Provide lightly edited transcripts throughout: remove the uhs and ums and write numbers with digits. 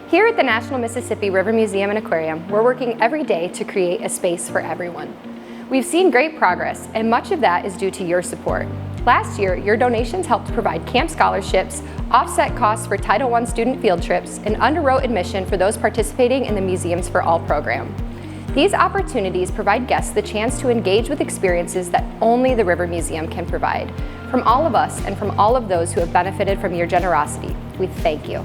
Here at the National Mississippi River Museum and Aquarium, we're working every day to create a space for everyone. We've seen great progress, and much of that is due to your support. Last year, your donations helped provide camp scholarships, offset costs for Title I student field trips, and underwrote admission for those participating in the Museums for All program. These opportunities provide guests the chance to engage with experiences that only the River Museum can provide. From all of us and from all of those who have benefited from your generosity, we thank you.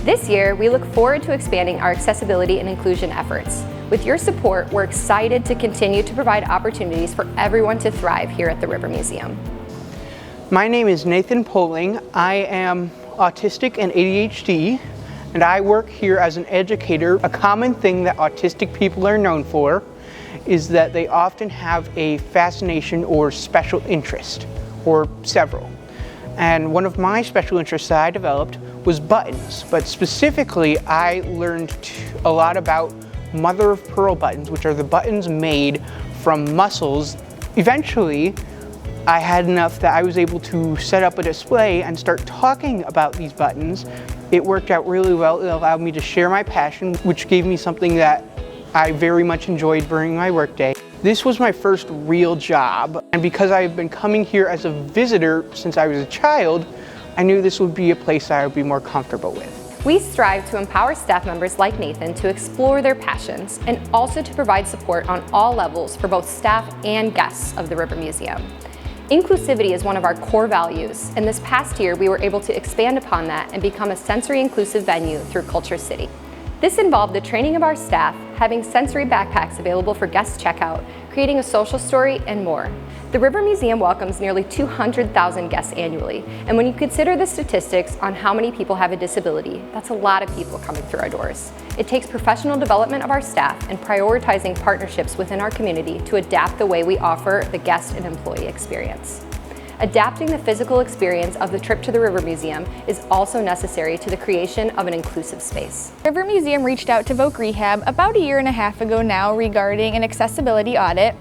This year, we look forward to expanding our accessibility and inclusion efforts. With your support, we're excited to continue to provide opportunities for everyone to thrive here at the River Museum. My name is Nathan Poling. I am autistic and ADHD, and I work here as an educator. A common thing that autistic people are known for is that they often have a fascination or special interest, or several. And one of my special interests that I developed was buttons, but specifically I learned a lot about mother of pearl buttons, which are the buttons made from mussels. Eventually, I had enough that I was able to set up a display and start talking about these buttons. It worked out really well. It allowed me to share my passion, which gave me something that I very much enjoyed during my workday. This was my first real job, and because I've been coming here as a visitor since I was a child, I knew this would be a place I would be more comfortable with. We strive to empower staff members like Nathan to explore their passions and also to provide support on all levels for both staff and guests of the River Museum. Inclusivity is one of our core values, and this past year we were able to expand upon that and become a sensory inclusive venue through Culture City. This involved the training of our staff, having sensory backpacks available for guest checkout, creating a social story, and more. The River Museum welcomes nearly 200,000 guests annually, and when you consider the statistics on how many people have a disability, that's a lot of people coming through our doors. It takes professional development of our staff and prioritizing partnerships within our community to adapt the way we offer the guest and employee experience. Adapting the physical experience of the trip to the River Museum is also necessary to the creation of an inclusive space. River Museum reached out to Voc Rehab about a year and a half ago now regarding an accessibility audit.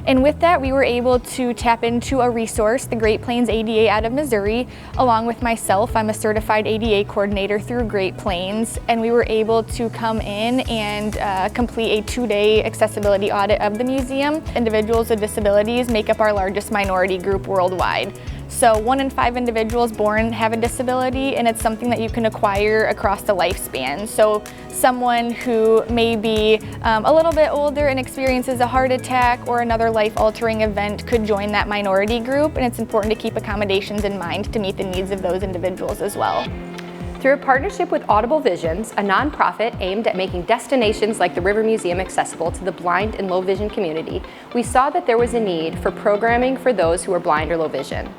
And with that, we were able to tap into a resource, the Great Plains ADA out of Missouri. Along with myself, I'm a certified ADA coordinator through Great Plains, and we were able to come in and complete a 2-day accessibility audit of the museum. Individuals with disabilities make up our largest minority group worldwide. So 1 in 5 individuals born have a disability, and it's something that you can acquire across the lifespan. So someone who may be a little bit older and experiences a heart attack or another life-altering event could join that minority group, and it's important to keep accommodations in mind to meet the needs of those individuals as well. Through a partnership with Audible Visions, a nonprofit aimed at making destinations like the River Museum accessible to the blind and low vision community, we saw that there was a need for programming for those who are blind or low vision.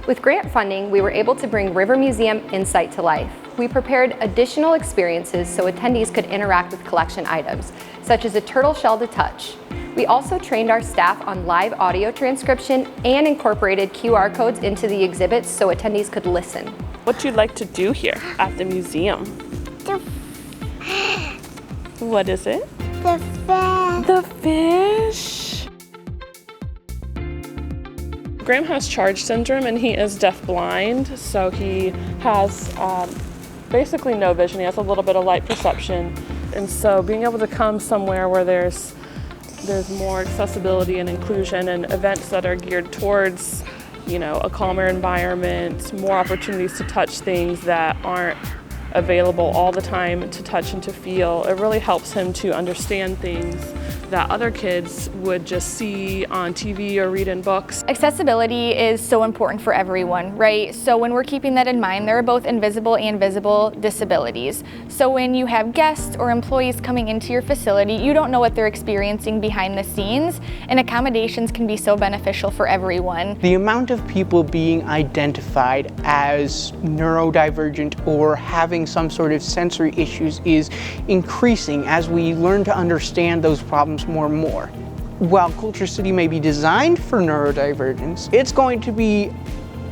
With grant funding, we were able to bring River Museum Insight to life. We prepared additional experiences so attendees could interact with collection items, such as a turtle shell to touch. We also trained our staff on live audio transcription and incorporated QR codes into the exhibits so attendees could listen. What you'd like to do here at the museum? What is it? The fish. The fish. Graham has Charge syndrome and he is deafblind, so he has basically no vision. He has a little bit of light perception, and so being able to come somewhere where there's more accessibility and inclusion and events that are geared towards, you know, a calmer environment, more opportunities to touch things that aren't available all the time to touch and to feel, it really helps him to understand things that other kids would just see on TV or read in books. Accessibility is so important for everyone, right? So when we're keeping that in mind, there are both invisible and visible disabilities. So when you have guests or employees coming into your facility, you don't know what they're experiencing behind the scenes, and accommodations can be so beneficial for everyone. The amount of people being identified as neurodivergent or having some sort of sensory issues is increasing as we learn to understand those problems more and more. While Culture City may be designed for neurodivergence, it's going to be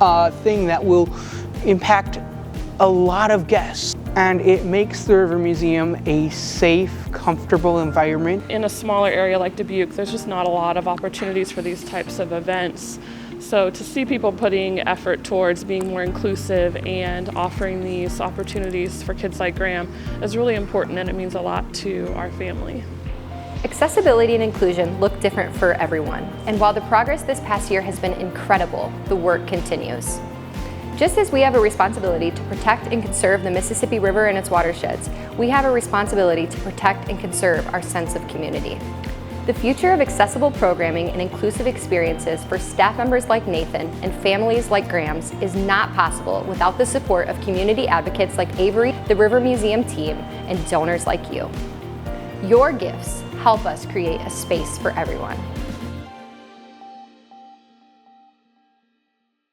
a thing that will impact a lot of guests, and it makes the River Museum a safe, comfortable environment. In a smaller area like Dubuque, there's just not a lot of opportunities for these types of events. So to see people putting effort towards being more inclusive and offering these opportunities for kids like Graham is really important, and it means a lot to our family. Accessibility and inclusion look different for everyone, and while the progress this past year has been incredible, the work continues. Just as we have a responsibility to protect and conserve the Mississippi River and its watersheds, we have a responsibility to protect and conserve our sense of community. The future of accessible programming and inclusive experiences for staff members like Nathan and families like Graham's is not possible without the support of community advocates like Avery, the River Museum team, and donors like you. Your gifts help us create a space for everyone.